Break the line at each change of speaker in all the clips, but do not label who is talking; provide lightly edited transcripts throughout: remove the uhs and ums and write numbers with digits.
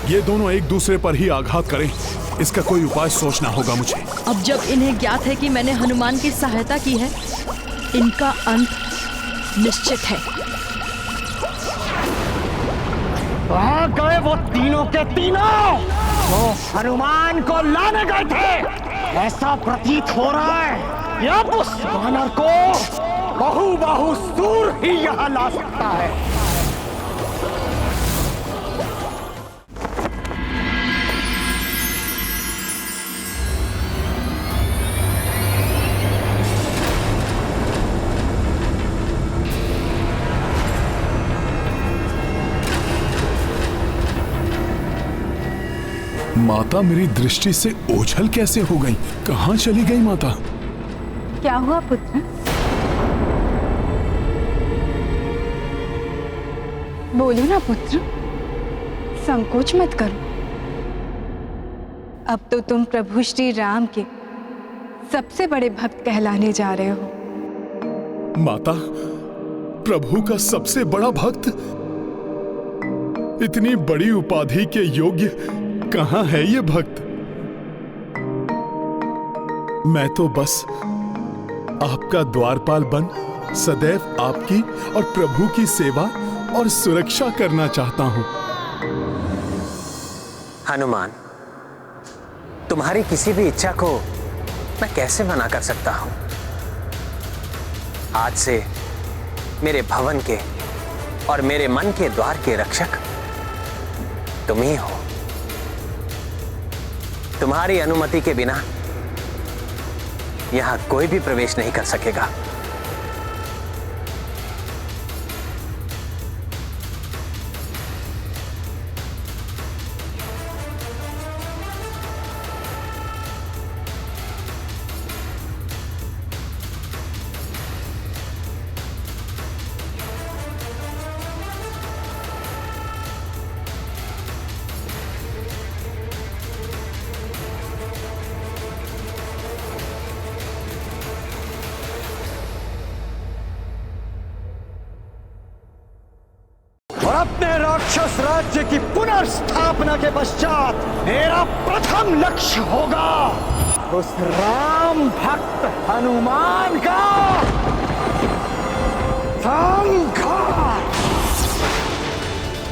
ये दोनों एक दूसरे पर ही आघात करें, इसका कोई उपाय सोचना होगा मुझे।
अब जब इन्हें ज्ञात है कि मैंने हनुमान की सहायता की है, इनका अंत निश्चित है।
कहाँ गए वो तीनों के तीनों जो हनुमान को लाने गए थे? ऐसा प्रतीत हो रहा है कि अब उस वानर को बहुसूर ही यहाँ ला सकता है।
माता मेरी दृष्टि से ओझल कैसे हो गई? कहाँ चली गई माता?
क्या हुआ पुत्र? बोलो ना पुत्र, संकोच मत करो। अब तो तुम प्रभु श्री राम के सबसे बड़े भक्त कहलाने जा रहे हो।
माता, प्रभु का सबसे बड़ा भक्त? इतनी बड़ी उपाधि के योग्य कहाँ है ये भक्त? मैं तो बस आपका द्वारपाल बन सदैव आपकी और प्रभु की सेवा और सुरक्षा करना चाहता हूं।
हनुमान, तुम्हारी किसी भी इच्छा को मैं कैसे मना कर सकता हूं? आज से मेरे भवन के और मेरे मन के द्वार के रक्षक तुम ही हो। तुम्हारी अनुमति के बिना यहां कोई भी प्रवेश नहीं कर सकेगा।
और अपने राक्षस राज्य की पुनर्स्थापना के पश्चात मेरा प्रथम लक्ष्य होगा उस राम भक्त हनुमान का संहार।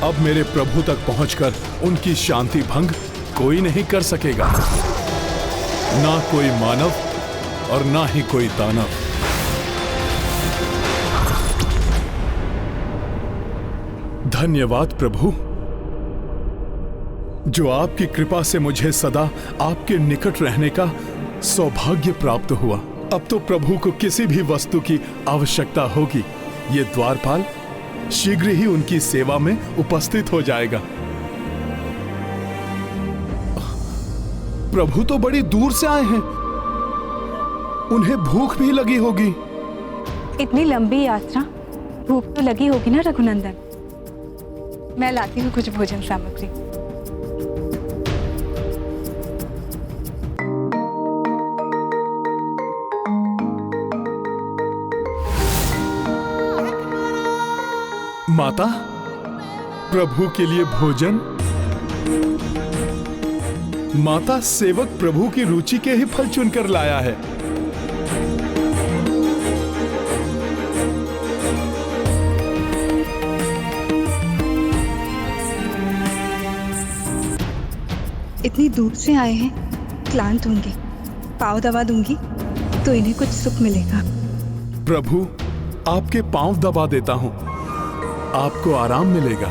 अब मेरे प्रभु तक पहुंचकर उनकी शांति भंग कोई नहीं कर सकेगा, ना कोई मानव और ना ही कोई दानव। धन्यवाद प्रभु, जो आपकी कृपा से मुझे सदा आपके निकट रहने का सौभाग्य प्राप्त हुआ। अब तो प्रभु को किसी भी वस्तु की आवश्यकता होगी, ये द्वारपाल शीघ्र ही उनकी सेवा में उपस्थित हो जाएगा। प्रभु तो बड़ी दूर से आए हैं, उन्हें भूख भी लगी होगी।
इतनी लंबी यात्रा, भूख तो लगी होगी ना रघुनंदन। मैं लाती हूँ कुछ भोजन सामग्री।
माता, प्रभु के लिए भोजन? माता, सेवक प्रभु की रुचि के ही फल चुनकर लाया है।
इतनी दूर से आए हैं, क्लांत होंगे। पाँव दबा दूंगी तो इन्हें कुछ सुख मिलेगा।
प्रभु, आपके पांव दबा देता हूं, आपको आराम मिलेगा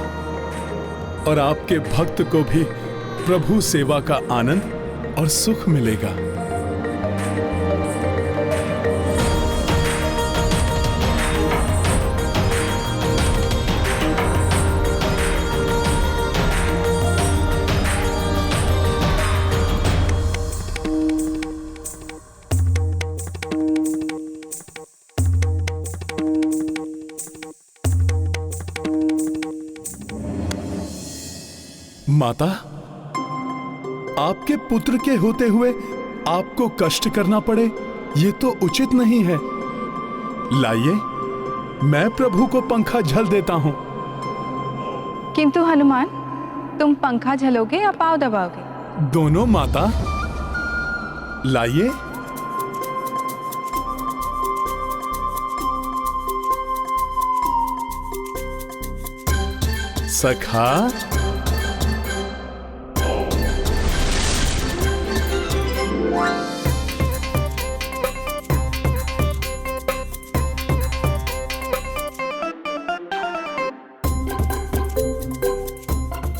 और आपके भक्त को भी प्रभु सेवा का आनंद और सुख मिलेगा। माता, आपके पुत्र के होते हुए आपको कष्ट करना पड़े, ये तो उचित नहीं है। लाइए, मैं प्रभु को पंखा झल देता हूं।
किंतु हनुमान, तुम पंखा झलोगे या पाँव दबाओगे?
दोनों माता। लाइए। सखा।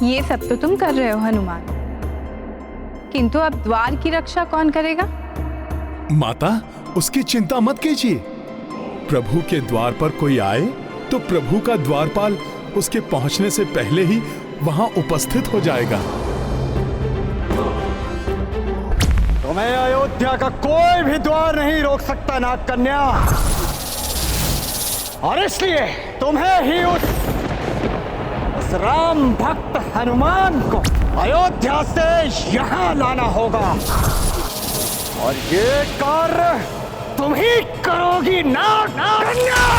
ये सब तो तुम कर रहे हो हनुमान, किंतु अब द्वार की रक्षा कौन करेगा?
माता, उसकी चिंता मत कीजिए। प्रभु के द्वार पर कोई आए तो प्रभु का द्वारपाल उसके पहुंचने से पहले ही वहां उपस्थित हो जाएगा।
तुम्हें अयोध्या का कोई भी द्वार नहीं रोक सकता नाग कन्या, और इसलिए तुम्हें ही उस राम भक्त हनुमान को अयोध्या से यहां लाना होगा, और ये कार्य तुम ही करोगी नाग कन्या।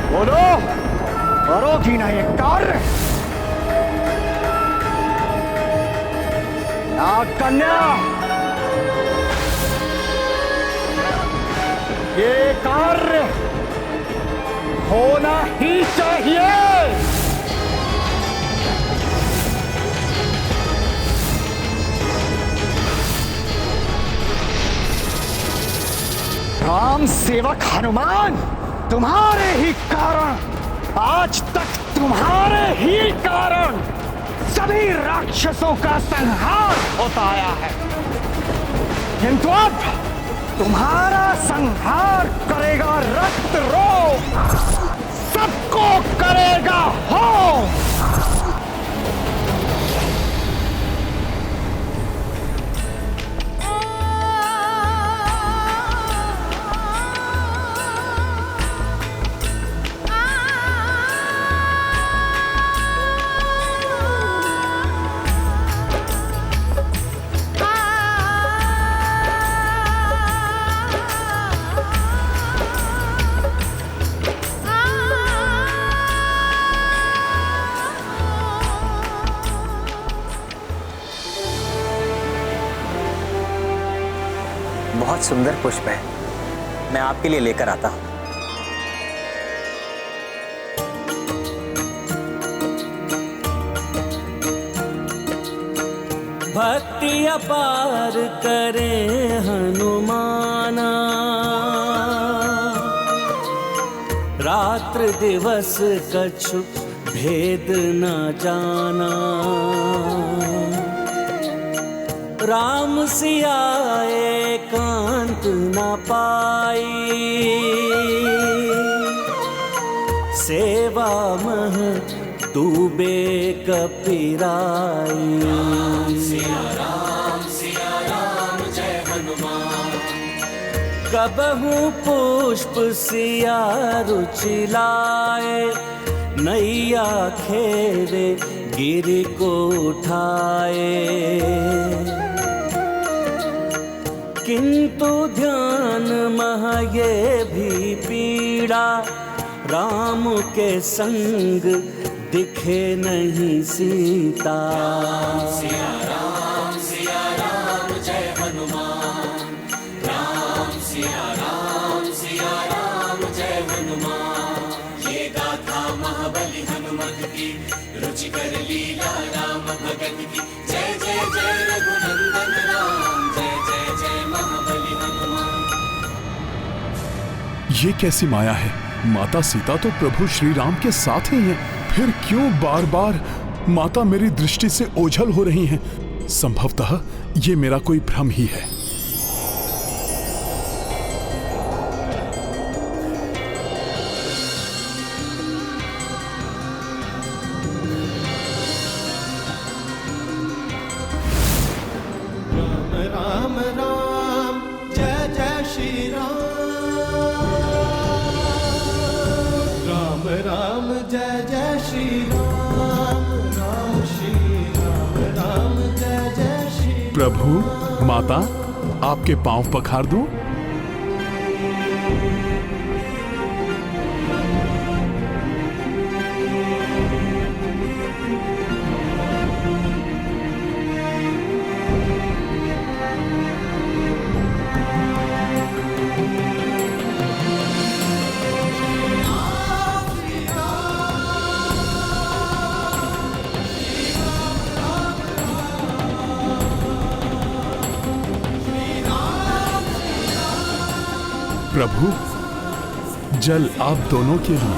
बोलो, करोगी ना ये कार्य? नाग कन्या, ये कार्य होना ही चाहिए। राम सेवक हनुमान, तुम्हारे ही कारण, आज तक तुम्हारे ही कारण सभी राक्षसों का संहार होता आया है, किंतु अब तुम्हारा संहार करेगा रक्त रोग, सबको करेगा हो।
बहुत सुंदर पुष्प है, मैं आपके लिए लेकर आता हूं।
भक्ति अपार करे हनुमाना, रात्र दिवस कछु भेद न जाना। राम सिया एकांत न पाई, सेवा मह डूबे कपिराई। सिया राम जय हनुमान, कबहू पुष्प सिया रुचि लाए। नैया खेवे गिरि को उठाए, किंतु ध्यान मह ये भी पीड़ा। राम के संग दिखे नहीं सीता। सिया राम जय हनुमान, राम सिया राम जय हनुमान। ये गाथा महाबली हनुमत की, रुचि कर लीला राम भगत की। जय जय जय रघुनंदन राम, जय जय जय महाबली हनुमान।
ये कैसी माया है? माता सीता तो प्रभु श्री राम के साथ ही हैं, फिर क्यों बार बार माता मेरी दृष्टि से ओझल हो रही हैं? संभवतः ये मेरा कोई भ्रम ही है। प्रभु, माता, आपके पांव पखार दूं? प्रभु, जल आप दोनों के लिए।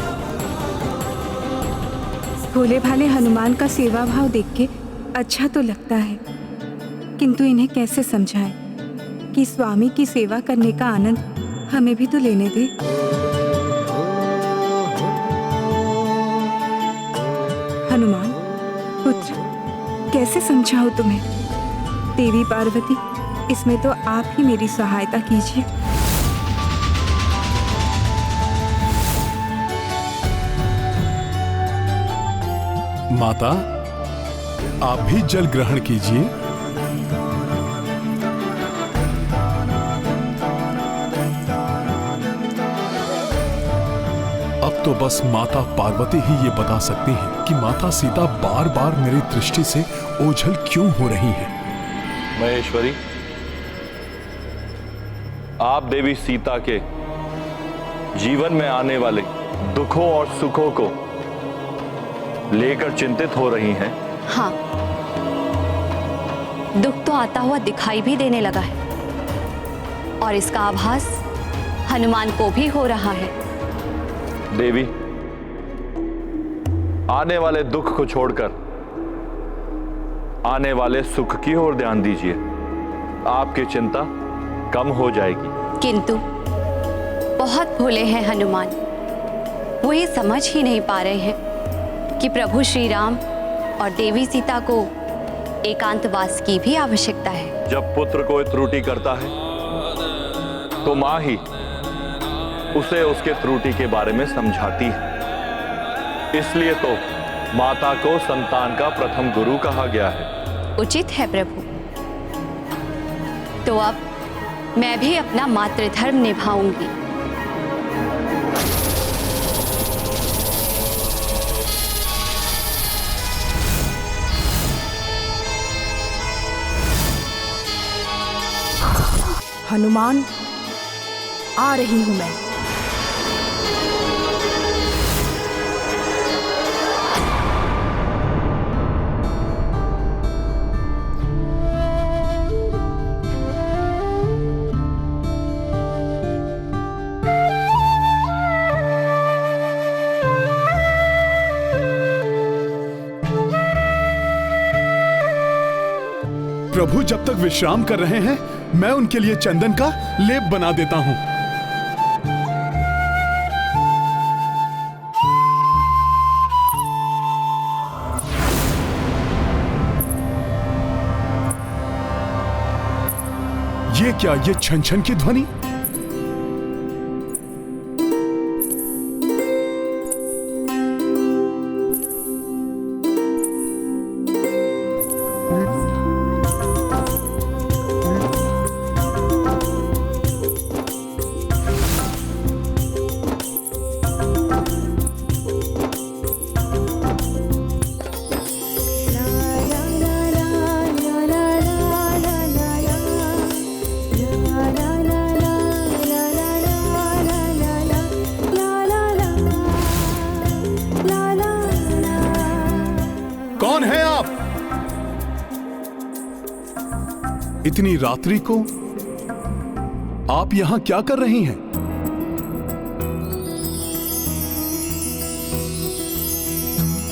भोले भाले हनुमान का सेवा भाव देख के अच्छा तो लगता है, किंतु इन्हें कैसे समझाएं कि स्वामी की सेवा करने का आनंद हमें भी तो लेने दे। हनुमान पुत्र, कैसे समझाओ तुम्हें? देवी पार्वती, इसमें तो आप ही मेरी सहायता कीजिए।
माता, आप भी जल ग्रहण कीजिए। अब तो बस माता पार्वती ही ये बता सकती हैं कि माता सीता बार बार मेरी दृष्टि से ओझल क्यों हो रही हैं।
महेश्वरी, आप देवी सीता के जीवन में आने वाले दुखों और सुखों को लेकर चिंतित हो रही हैं।
हाँ, दुख तो आता हुआ दिखाई भी देने लगा है और इसका आभास हनुमान को भी हो रहा है।
देवी, आने वाले दुख को छोड़कर आने वाले सुख की ओर ध्यान दीजिए। आपकी चिंता कम हो जाएगी।
किंतु बहुत भोले हैं हनुमान, वो ये समझ ही नहीं पा रहे हैं कि प्रभु श्री राम और देवी सीता को एकांतवास की भी आवश्यकता है।
जब पुत्र कोई त्रुटि करता है तो मां ही उसे उसके त्रुटि के बारे में समझाती है। इसलिए तो माता को संतान का प्रथम गुरु कहा गया है।
उचित है प्रभु। तो अब मैं भी अपना मातृधर्म निभाऊंगी।
हनुमान, आ रही हूं मैं।
प्रभु जब तक विश्राम कर रहे हैं, मैं उनके लिए चंदन का लेप बना देता हूं। ये क्या, ये छन छन की ध्वनि? कौन है आप? इतनी रात्रि को आप यहां क्या कर रही हैं?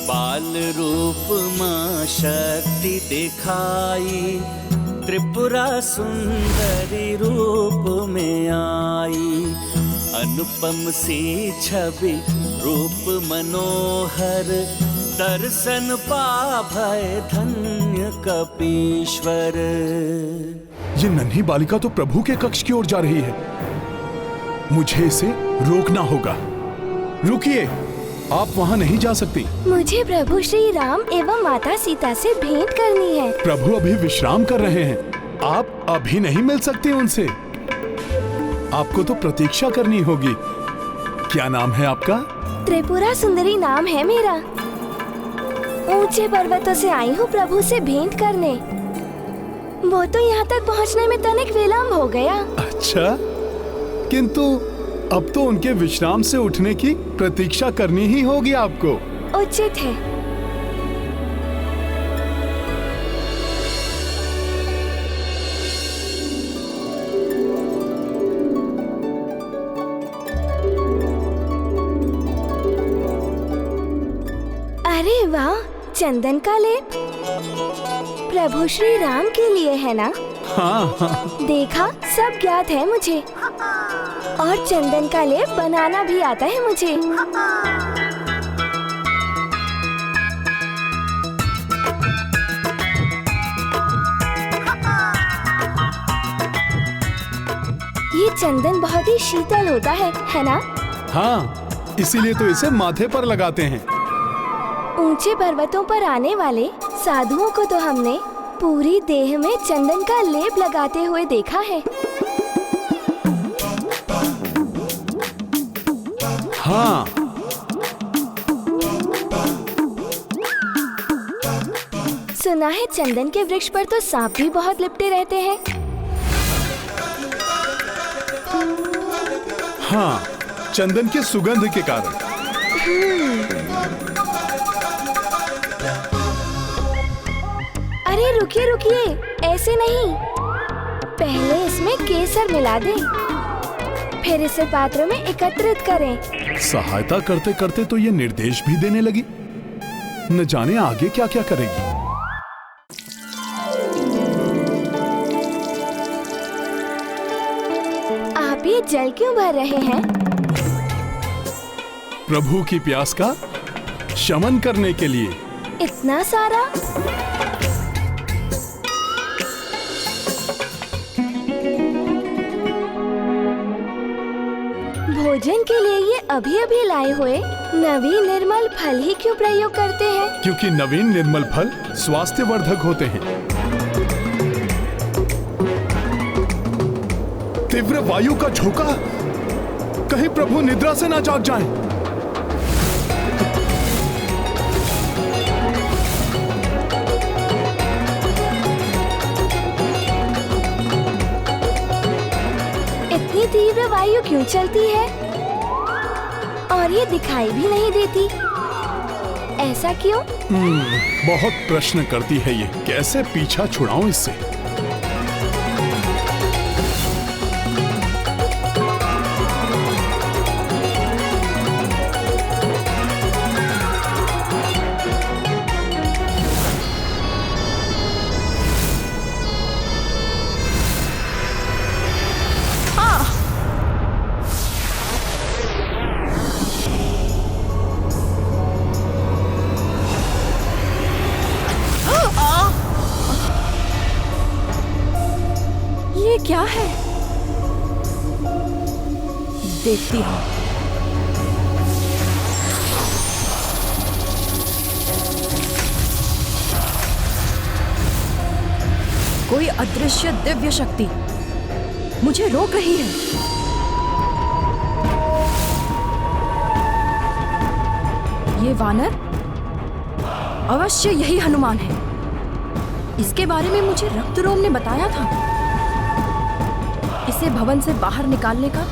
बाल रूप मां शक्ति दिखाई, त्रिपुरा सुंदरी रूप में आई। अनुपम सी छवि रूप मनोहर, दर्शन पाभय धन्य कपीश्वर।
ये नन्ही बालिका तो प्रभु के कक्ष की ओर जा रही है। मुझे इसे रोकना होगा। रुकिए, आप वहाँ नहीं जा सकती।
मुझे प्रभु श्री राम एवं माता सीता से भेंट करनी है।
प्रभु अभी विश्राम कर रहे हैं, आप अभी नहीं मिल सकती उनसे। आपको तो प्रतीक्षा करनी होगी। क्या नाम है आपका?
त्रिपुरा सुंदरी नाम है मेरा। ऊंचे पर्वतों से आई हूँ प्रभु से भेंट करने। वो तो यहाँ तक पहुँचने में तनिक विलम्ब हो गया।
अच्छा, किंतु अब तो उनके विश्राम से उठने की प्रतीक्षा करनी ही होगी आपको।
उचित है। अरे वाह, चंदन का लेप प्रभु श्री राम के लिए है ना?
हाँ।
देखा, सब ज्ञात है मुझे और चंदन का लेप बनाना भी आता है मुझे। ये चंदन बहुत ही शीतल होता है ना?
हाँ, इसीलिए तो इसे माथे पर लगाते हैं।
ऊंचे पर्वतों पर आने वाले साधुओं को तो हमने पूरी देह में चंदन का लेप लगाते हुए देखा है।
हाँ।
सुना है चंदन के वृक्ष पर तो सांप भी बहुत लिपटे रहते हैं।
हाँ, चंदन के सुगंध के कारण।
अरे रुकिए रुकिए, ऐसे नहीं। पहले इसमें केसर मिला दें, फिर इसे पात्र में एकत्रित करें।
सहायता करते करते तो ये निर्देश भी देने लगी। न जाने आगे क्या क्या करेगी।
आप ये जल क्यों भर रहे हैं?
प्रभु की प्यास का शमन करने के लिए।
इतना सारा? भोजन के लिए ये अभी अभी लाए हुए नवीन निर्मल फल ही क्यों प्रयोग करते हैं?
क्योंकि नवीन निर्मल फल स्वास्थ्यवर्धक होते हैं। तीव्र वायु का झोंका, कहीं प्रभु निद्रा से ना जाग जाएं।
इतनी तीव्र वायु क्यों चलती है और ये दिखाई भी नहीं देती? ऐसा क्यों?
बहुत प्रश्न करती है ये। कैसे पीछा छुड़ाऊं इससे?
ये क्या है? देखती हूँ। कोई अदृश्य दिव्य शक्ति मुझे रोक रही है। ये वानर अवश्य यही हनुमान है। इसके बारे में मुझे रक्तरोम ने बताया था। इसे भवन से बाहर निकालने का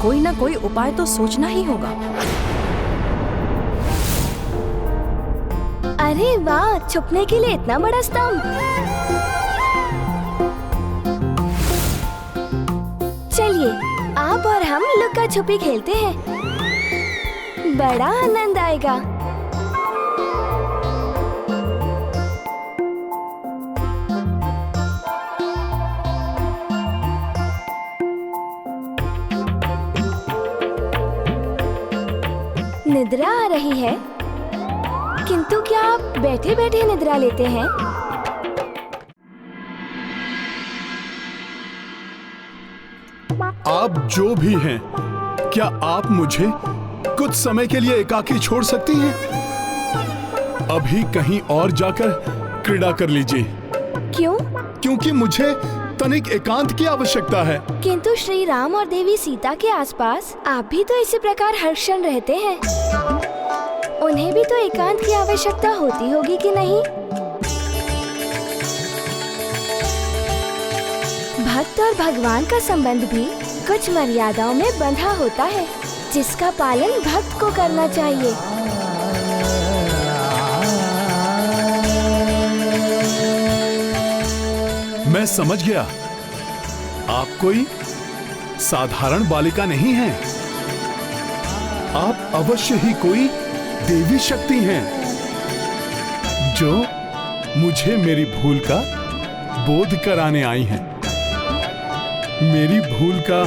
कोई ना कोई उपाय तो सोचना ही होगा।
अरे वाह, छुपने के लिए इतना बड़ा स्तंभ। चलिए, आप और हम लुक्का छुपी खेलते हैं। बड़ा आनंद आएगा। निद्रा आ रही है, किंतु क्या आप बैठे बैठे निद्रा लेते हैं?
आप जो भी हैं, क्या आप मुझे कुछ समय के लिए एकाकी छोड़ सकती हैं? अभी कहीं और जाकर क्रीड़ा कर लीजिए।
क्यों?
क्योंकि मुझे तनिक एकांत की आवश्यकता है।
किंतु श्री राम और देवी सीता के आसपास आप भी तो इसी प्रकार हर क्षण रहते हैं। उन्हें भी तो एकांत की आवश्यकता होती होगी कि नहीं? भक्त और भगवान का संबंध भी कुछ मर्यादाओं में बंधा होता है, जिसका पालन भक्त को करना चाहिए।
मैं समझ गया, आप कोई साधारण बालिका नहीं हैं। आप अवश्य ही कोई देवी शक्ति हैं, जो मुझे मेरी भूल का बोध कराने आई हैं। मेरी भूल का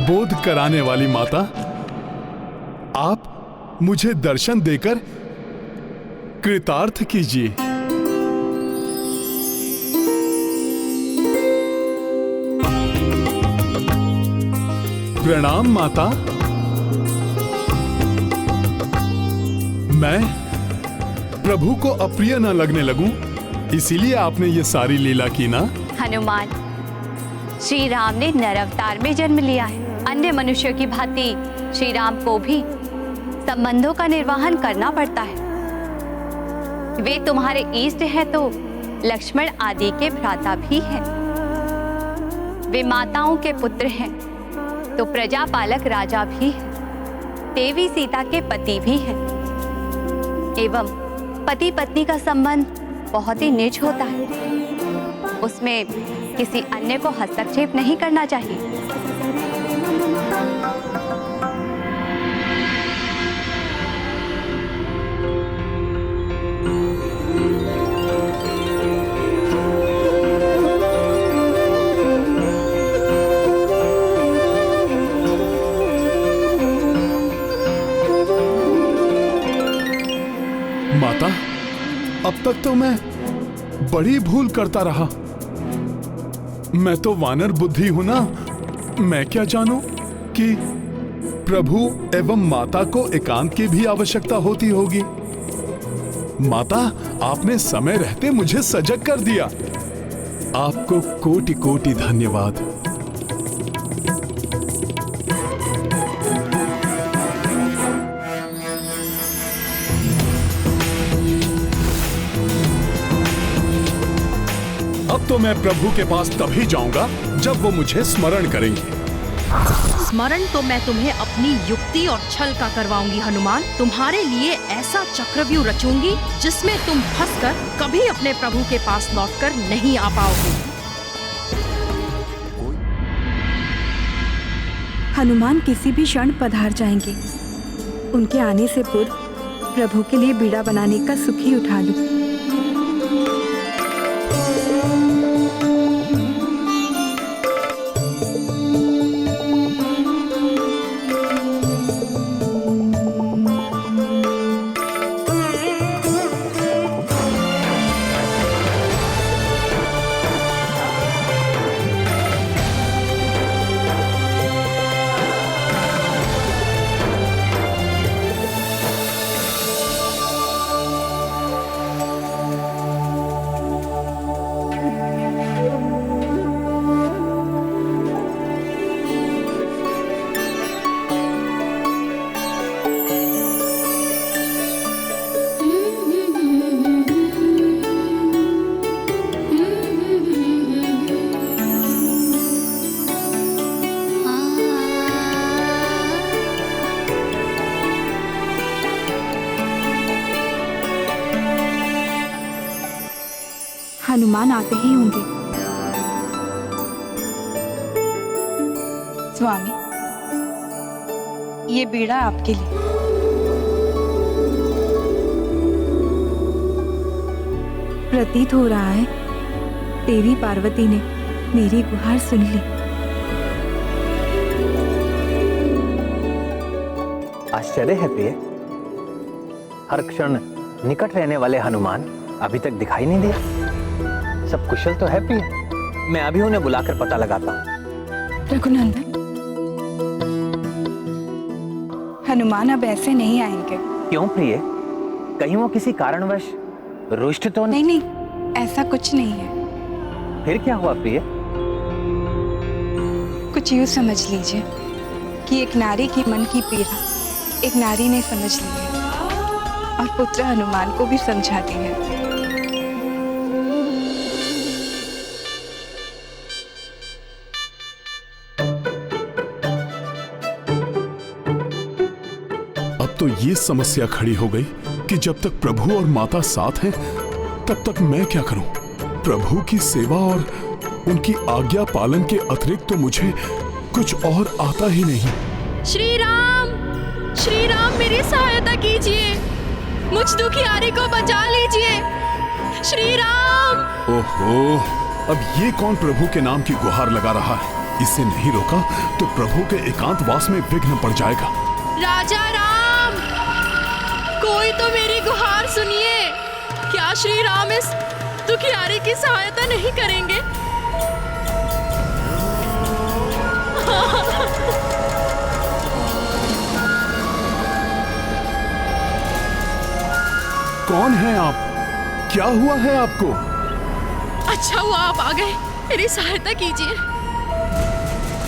बोध कराने वाली माता, आप मुझे दर्शन देकर कृतार्थ कीजिए। प्रणाम माता। मैं प्रभु को अप्रिय न लगने लगूं, इसीलिए आपने ये सारी लीला की ना?
हनुमान, श्री राम ने नर अवतार में जन्म लिया है। अन्य मनुष्यों की भांति श्री राम को भी संबंधों का निर्वहन करना पड़ता है। वे तुम्हारे इष्ट हैं तो लक्ष्मण आदि के भ्राता भी हैं। वे माताओं के पुत्र हैं तो प्रजापालक राजा भी हैं। देवी सीता के पति भी हैं। एवं पति पत्नी का संबंध बहुत ही निज होता है, उसमें किसी अन्य को हस्तक्षेप नहीं करना चाहिए।
माता, अब तक तो मैं बड़ी भूल करता रहा। मैं तो वानर बुद्धि हूं ना। मैं क्या जानूं कि प्रभु एवं माता को एकांत की भी आवश्यकता होती होगी। माता, आपने समय रहते मुझे सजग कर दिया। आपको कोटि कोटि धन्यवाद। अब तो मैं प्रभु के पास तभी जाऊंगा जब वो मुझे स्मरण करेंगे।
स्मरण तो मैं तुम्हें अपनी युक्ति और छल का करवाऊंगी हनुमान। तुम्हारे लिए ऐसा चक्रव्यूह रचूंगी जिसमें तुम फंसकर कभी अपने प्रभु के पास लौटकर नहीं आ पाओगे।
हनुमान किसी भी क्षण पधार जाएंगे। उनके आने से पूर्व प्रभु के लिए बीड़ा बनाने का सुख ही उठा लूं। हनुमान आते ही होंगे।
स्वामी, ये बीड़ा आपके लिए।
प्रतीत हो रहा है देवी पार्वती ने मेरी गुहार सुन ली।
आश्चर्य है प्रिय, हर क्षण निकट रहने वाले हनुमान अभी तक दिखाई नहीं दिया। सब कुशल तो है प्रिय। मैं अभी उन्हें बुलाकर पता लगाता हूँ।
रघुनंदन, हनुमान अब ऐसे नहीं आएंगे।
क्यों प्रिय? कहीं वो किसी कारणवश रुष्ट तो
नहीं नहीं, ऐसा कुछ नहीं है।
फिर क्या हुआ प्रिय?
कुछ यूँ समझ लीजिए कि एक नारी की मन की पीड़ा एक नारी ने समझ ली है और पुत्र हनुमान को भी समझा दी है।
अब तो ये समस्या खड़ी हो गई कि जब तक प्रभु और माता साथ हैं, तब तक मैं क्या करूं? प्रभु की सेवा और उनकी आज्ञा पालन के अतिरिक्त तो मुझे कुछ और आता ही नहीं।
श्री राम मेरी सहायता कीजिए, मुझ दुखियारी को बचा लीजिए। श्री राम।
ओहो, अब ये कौन प्रभु के नाम की गुहार लगा रहा है? इसे नहीं रोका तो प्रभु के एकांतवास में विघ्न पड़ जाएगा।
राजा राम, कोई तो मेरी गुहार सुनिए। क्या श्री राम इस दुखियारी की सहायता नहीं करेंगे?
कौन है आप? क्या हुआ है आपको?
अच्छा हुआ आप आ गए, मेरी सहायता कीजिए,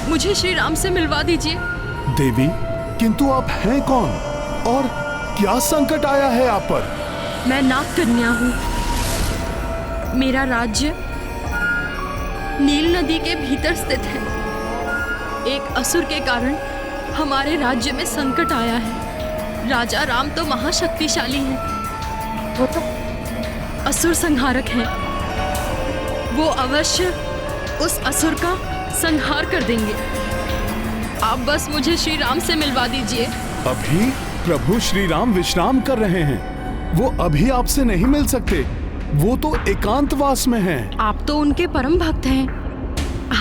मुझे श्री राम से मिलवा दीजिए।
देवी, किंतु आप हैं कौन और क्या संकट आया है आप पर?
मैं नाग कन्या हूँ। मेरा राज्य नील नदी के भीतर स्थित है। एक असुर के कारण हमारे राज्य में संकट आया है। राजा राम तो महाशक्तिशाली हैं, वो तो असुर संहारक हैं। वो अवश्य उस असुर का संहार कर देंगे। आप बस मुझे श्री राम से मिलवा दीजिए।
अभी प्रभु श्री राम विश्राम कर रहे हैं, वो अभी आपसे नहीं मिल सकते। वो तो एकांतवास में हैं।
आप तो उनके परम भक्त हैं,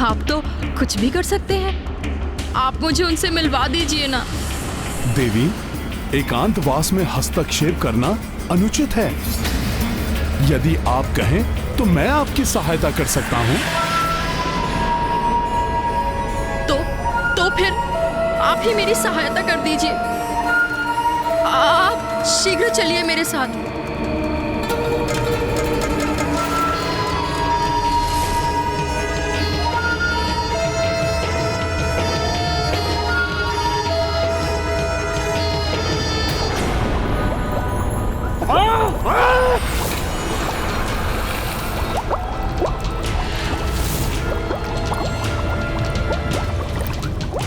आप तो कुछ भी कर सकते हैं। आप मुझे उनसे मिलवा दीजिए ना।
देवी, एकांतवास में हस्तक्षेप करना अनुचित है। यदि आप कहें तो मैं आपकी सहायता कर सकता हूँ।
तो फिर आप ही मेरी सहायता कर दीजिए। आप शीघ्र चलिए मेरे साथ।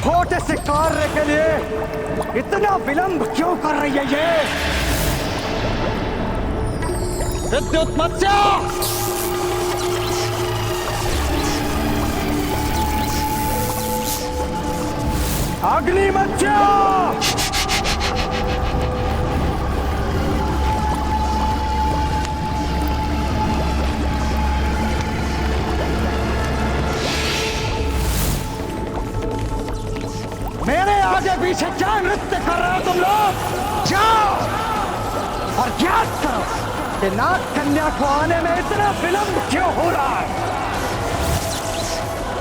छोटे से कार्य के लिए इतना विलंब क्यों कर रही है ये? विद्युत मत्स्य! अग्नि मत्स्य! मेरे आगे पीछे क्या नृत्य कर रहे हो तुम लोग? जाओ और ज्ञात करो कि नाग कन्या को आने में इतना विलंब क्यों हो रहा है।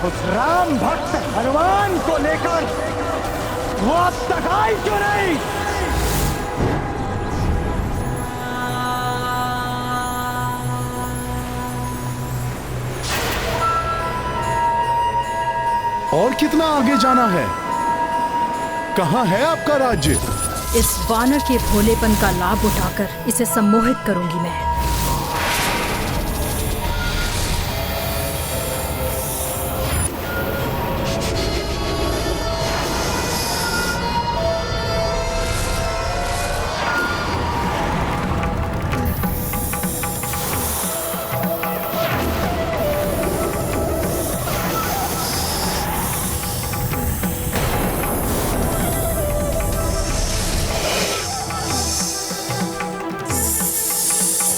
उस राम भक्त हनुमान को लेकर वो अब तक आई क्यों नहीं?
और कितना आगे जाना है? कहाँ है आपका राज्य?
इस वानर के भोलेपन का लाभ उठाकर इसे सम्मोहित करूंगी मैं।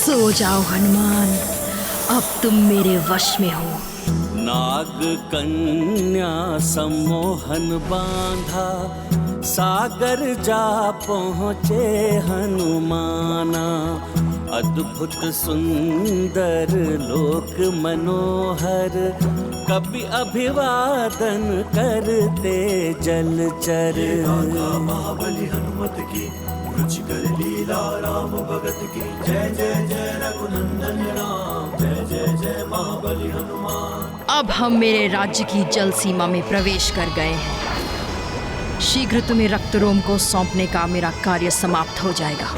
सो जाओ हनुमान, अब तुम मेरे वश में हो।
नाग कन्या सम्मोहन बांधा, सागर जा पहुँचे हनुमाना। अद्भुत सुंदर लोक मनोहर, कपि अभिवादन करते जलचर।
महाबली हनुमत की, रुचिकर लीला राम भगत की। जय जय जय रघुनंदन राम, जय जय जय महाबली हनुमान।
अब हम मेरे राज्य की जल सीमा में प्रवेश कर गए हैं। शीघ्र तुम्हें रक्तरोम को सौंपने का मेरा कार्य समाप्त हो जाएगा।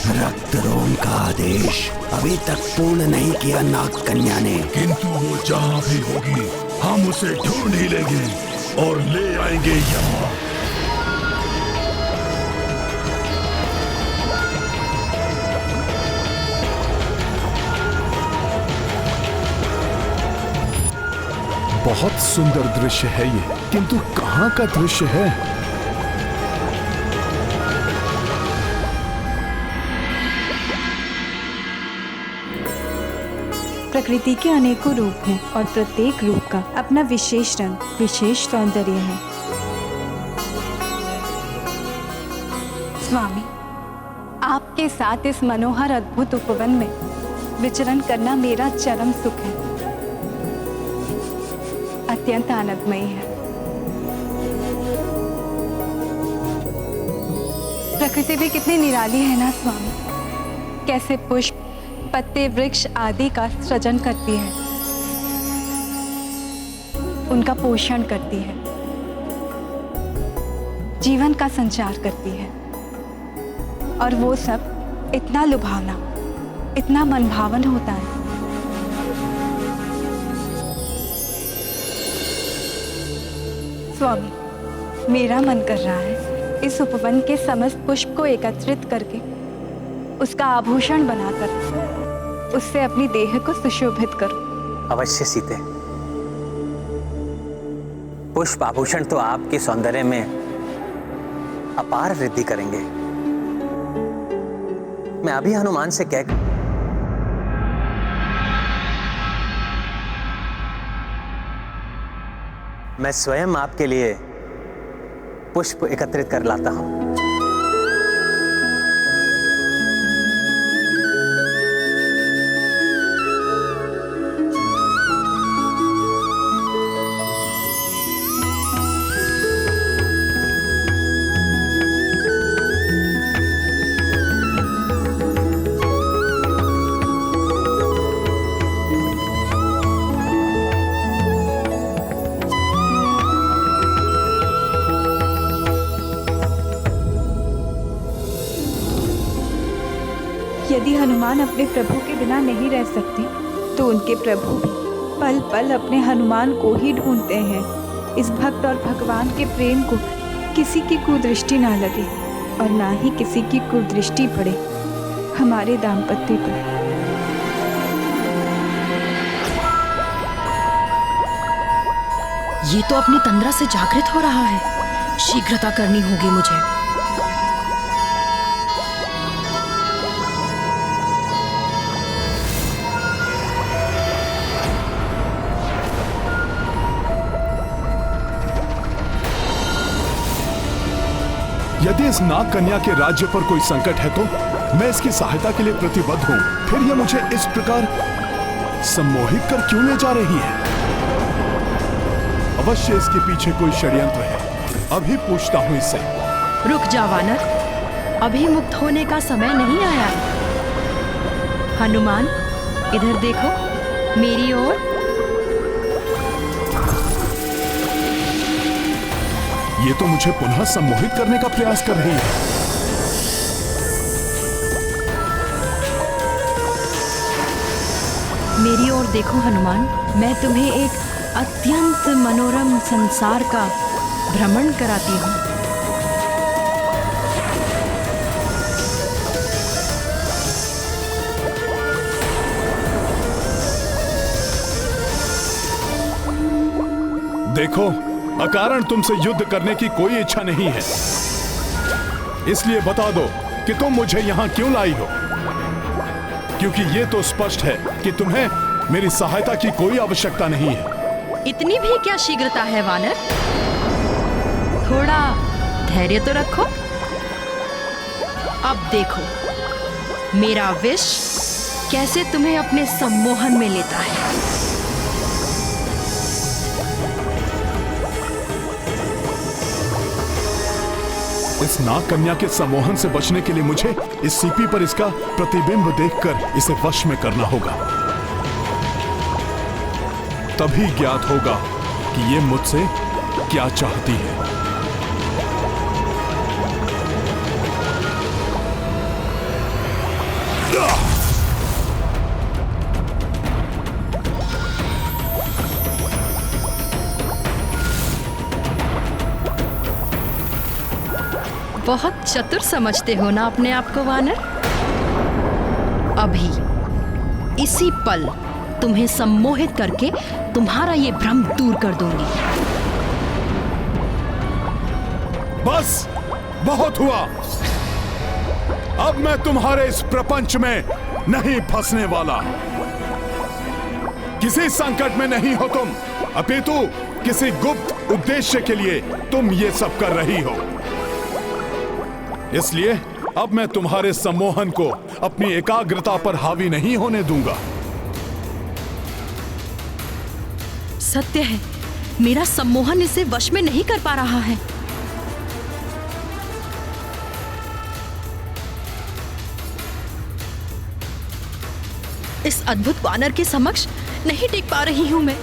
रक्तरोम का आदेश अभी तक पूर्ण नहीं किया नाग कन्या ने,
किंतु वो जहाँ भी होगी हम उसे ढूंढ ही लेंगे और ले आएंगे यहाँ। बहुत सुंदर दृश्य है ये, किंतु कहाँ का दृश्य है?
प्रकृति के अनेकों रूप हैं और प्रत्येक रूप का अपना विशेष रंग, विशेष सौंदर्य है। स्वामी, आपके साथ इस मनोहर अद्भुत उपवन में विचरण करना मेरा चरम सुख है, अत्यंत आनंदमयी है। प्रकृति भी कितनी निराली है ना स्वामी, कैसे पुष्प, पत्ते, वृक्ष आदि का सृजन करती है, उनका पोषण करती है, जीवन का संचार करती है, और वो सब इतना लुभावना, इतना मनभावन होता है। स्वामी, मेरा मन कर रहा है इस उपवन के समस्त पुष्प को एकत्रित करके उसका आभूषण बनाकर उससे अपनी देह को सुशोभित करूं।
अवश्य सीते, पुष्प आभूषण तो आपके सौंदर्य में अपार वृद्धि करेंगे। मैं अभी हनुमान से कह मैं स्वयं आपके लिए पुष्प एकत्रित कर लाता हूं।
यदि हनुमान अपने प्रभु के बिना नहीं रह सकते, तो उनके प्रभु भी पल पल अपने हनुमान को ही ढूंढते हैं। इस भक्त और भगवान के प्रेम को किसी की कुदृष्टि ना लगे और ना ही किसी की कुदृष्टि पड़े हमारे दाम्पत्य पर।
ये तो अपनी तंद्रा से जागृत हो रहा है, शीघ्रता करनी होगी मुझे।
यदि इस नाग कन्या के राज्य पर कोई संकट है तो मैं इसकी सहायता के लिए प्रतिबद्ध हूं। फिर यह मुझे इस प्रकार सम्मोहित कर क्यों ले जा रही है? अवश्य इसके पीछे कोई षड्यंत्र है। अभी पूछता हूं इससे।
रुक जा वानर, अभी मुक्त होने का समय नहीं आया। हनुमान, इधर देखो, मेरी ओर।
ये तो मुझे पुनः सम्मोहित करने का प्रयास कर रही है।
मेरी ओर देखो हनुमान, मैं तुम्हें एक अत्यंत मनोरम संसार का भ्रमण कराती हूँ।
देखो, अकारण तुमसे युद्ध करने की कोई इच्छा नहीं है, इसलिए बता दो कि तुम मुझे यहाँ क्यों लाई हो, क्योंकि ये तो स्पष्ट है कि तुम्हें मेरी सहायता की कोई आवश्यकता नहीं है।
इतनी भी क्या शीघ्रता है वानर? थोड़ा धैर्य तो रखो। अब देखो मेरा विष कैसे तुम्हें अपने सम्मोहन में लेता है।
इस नाग कन्या के सम्मोहन से बचने के लिए मुझे इस सीपी पर इसका प्रतिबिंब देखकर इसे वश में करना होगा। तभी ज्ञात होगा कि ये मुझसे क्या चाहती है।
बहुत चतुर समझते हो ना अपने आप को वानर। अभी इसी पल तुम्हें सम्मोहित करके तुम्हारा ये भ्रम दूर कर दूंगी।
बस बहुत हुआ। अब मैं तुम्हारे इस प्रपंच में नहीं फंसने वाला। किसी संकट में नहीं हो तुम, अपितु किसी गुप्त उद्देश्य के लिए तुम ये सब कर रही हो। इसलिए अब मैं तुम्हारे सम्मोहन को अपनी एकाग्रता पर हावी नहीं होने दूंगा।
सत्य है, मेरा सम्मोहन इसे वश में नहीं कर पा रहा है। इस अद्भुत वानर के समक्ष नहीं टिक पा रही हूं मैं।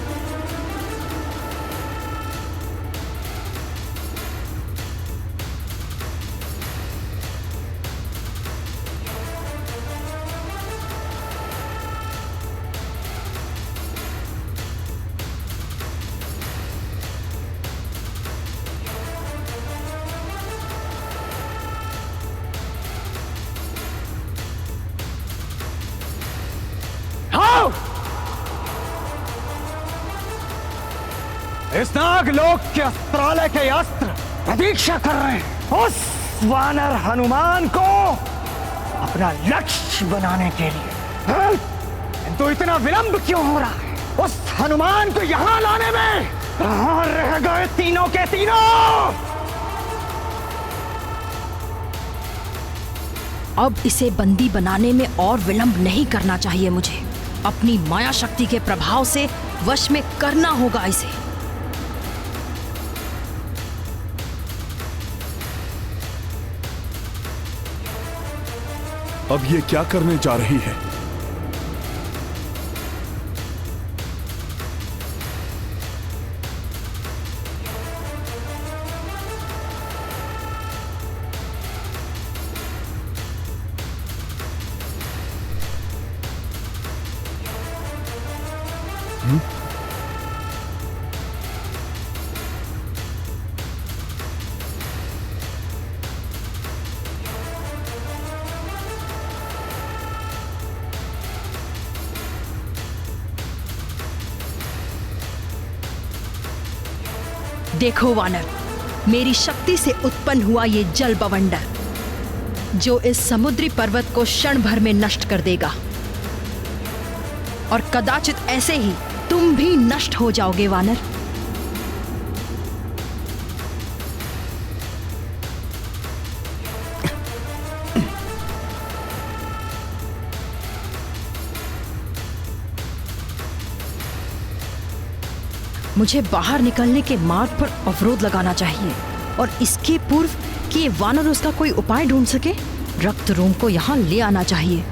इस नागलोक के अस्त्रालय के अस्त्र प्रतीक्षा कर रहे हैं उस वानर हनुमान को अपना लक्ष्य बनाने के लिए। तो इतना विलंब क्यों हो रहा है? उस हनुमान को यहां लाने में कहां रह गए तीनों के तीनों?
अब इसे बंदी बनाने में और विलंब नहीं करना चाहिए मुझे। अपनी माया शक्ति के प्रभाव से वश में करना होगा इसे।
अब ये क्या करने जा रही है?
देखो वानर, मेरी शक्ति से उत्पन्न हुआ ये जल बवंडर जो इस समुद्री पर्वत को क्षण भर में नष्ट कर देगा, और कदाचित ऐसे ही तुम भी नष्ट हो जाओगे वानर। मुझे बाहर निकलने के मार्ग पर अवरोध लगाना चाहिए, और इसके पूर्व कि ये वानर उसका कोई उपाय ढूंढ सके, रक्त रोम को यहाँ ले आना चाहिए।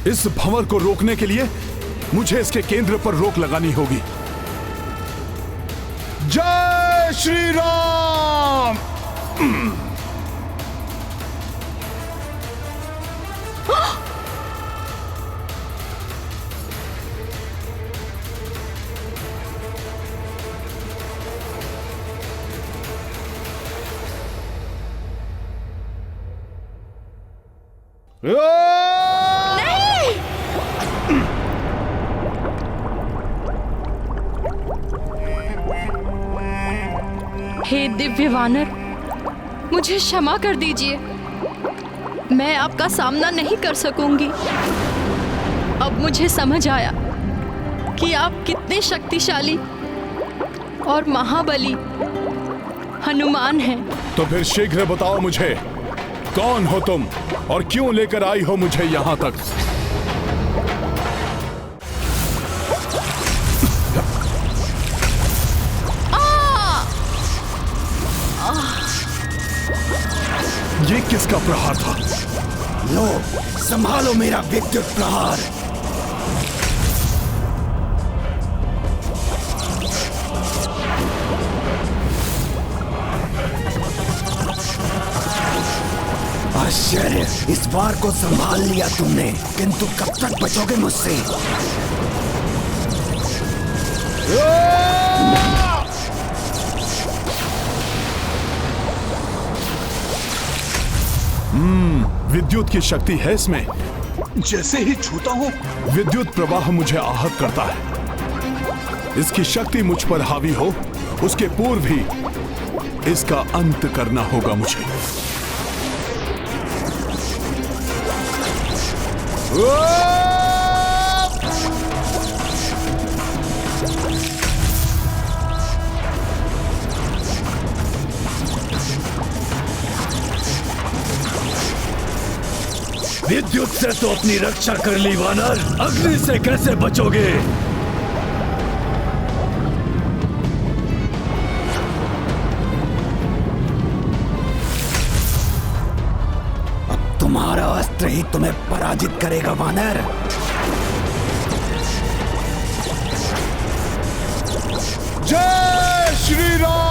इस भंवर को रोकने के लिए मुझे इसके केंद्र पर रोक लगानी होगी। जय श्री राम।
हे दिव्य वानर, मुझे क्षमा कर दीजिए। मैं आपका सामना नहीं कर सकूंगी। अब मुझे समझ आया कि आप कितने शक्तिशाली और महाबली हनुमान हैं।
तो फिर शीघ्र बताओ मुझे, कौन हो तुम और क्यों लेकर आई हो मुझे यहाँ तक? ये किसका प्रहार था?
लो, संभालो मेरा विद्युत प्रहार। आश्चर्य, इस बार को संभाल लिया तुमने, किंतु कब तक बचोगे मुझसे?
विद्युत की शक्ति है इसमें।
जैसे ही छूता हूँ
विद्युत प्रवाह मुझे आहत करता है। इसकी शक्ति मुझ पर हावी हो, उसके पूर्व ही इसका अंत करना होगा मुझे।
विद्युत से तो अपनी रक्षा कर ली वानर, अग्नि से कैसे बचोगे? अब तुम्हारा अस्त्र ही तुम्हें पराजित करेगा वानर।
जय श्री राम।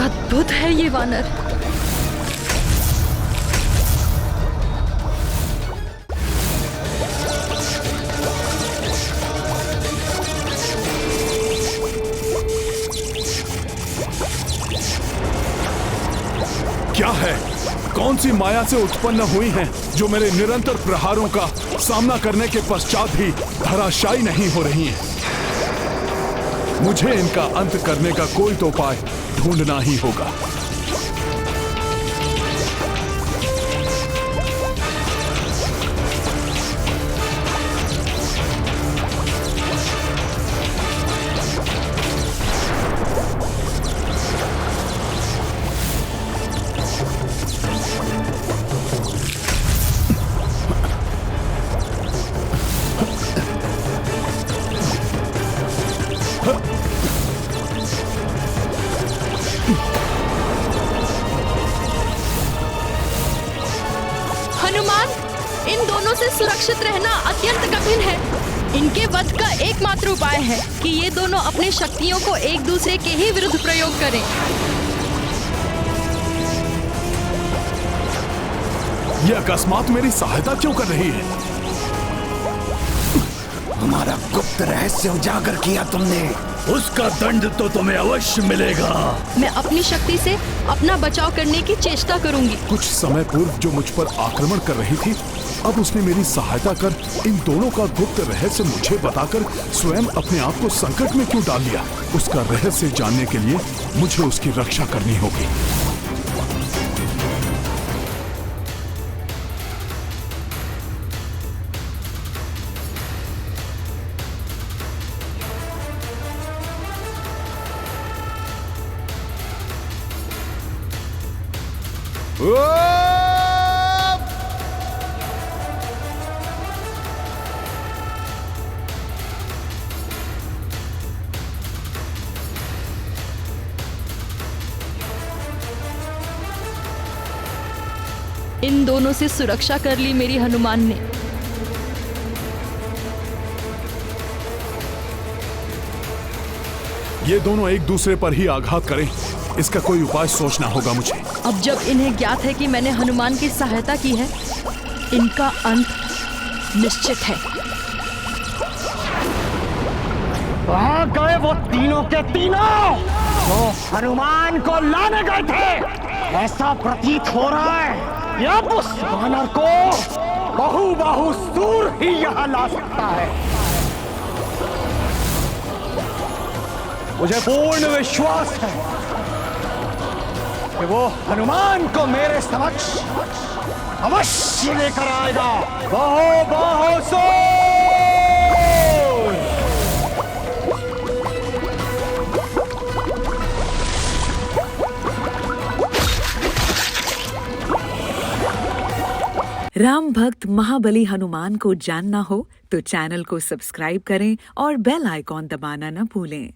अद्भुत है ये वानर।
क्या है? कौन सी माया से उत्पन्न हुई हैं जो मेरे निरंतर प्रहारों का सामना करने के पश्चात भी धराशायी नहीं हो रही हैं? मुझे इनका अंत करने का कोई तो उपाय ढूंढना ही होगा।
हनुमान, इन दोनों से सुरक्षित रहना अत्यंत कठिन है। इनके वध का एकमात्र उपाय है कि ये दोनों अपनी शक्तियों को एक दूसरे के ही विरुद्ध प्रयोग करें।
ये अकस्मात मेरी सहायता क्यों कर रही है?
हमारा गुप्त रहस्य उजागर किया तुमने, उसका दंड तो तुम्हें अवश्य मिलेगा।
मैं अपनी शक्ति से अपना बचाव करने की चेष्टा करूंगी।
कुछ समय पूर्व जो मुझ पर आक्रमण कर रही थी, अब उसने मेरी सहायता कर इन दोनों का गुप्त रहस्य मुझे बताकर स्वयं अपने आप को संकट में क्यों डाल लिया? उसका रहस्य जानने के लिए मुझे उसकी रक्षा करनी होगी।
इन दोनों से सुरक्षा कर ली मेरी हनुमान ने।
ये दोनों एक दूसरे पर ही आघात करें, इसका कोई उपाय सोचना होगा मुझे।
अब जब इन्हें ज्ञात है कि मैंने हनुमान की सहायता की है, इनका अंत निश्चित है।
वहां गए वो तीनों के तीनों जो हनुमान को लाने गए थे। ऐसा प्रतीत हो रहा है कि अब उस वानर को बहुसूर ही यहाँ ला सकता है। मुझे पूर्ण विश्वास है कि वो हनुमान को मेरे समक्ष अवश्य लेकर आएगा। बहुसूर।
राम भक्त महाबली हनुमान को जानना हो तो चैनल को सब्सक्राइब करें और बेल आइकॉन दबाना न भूलें।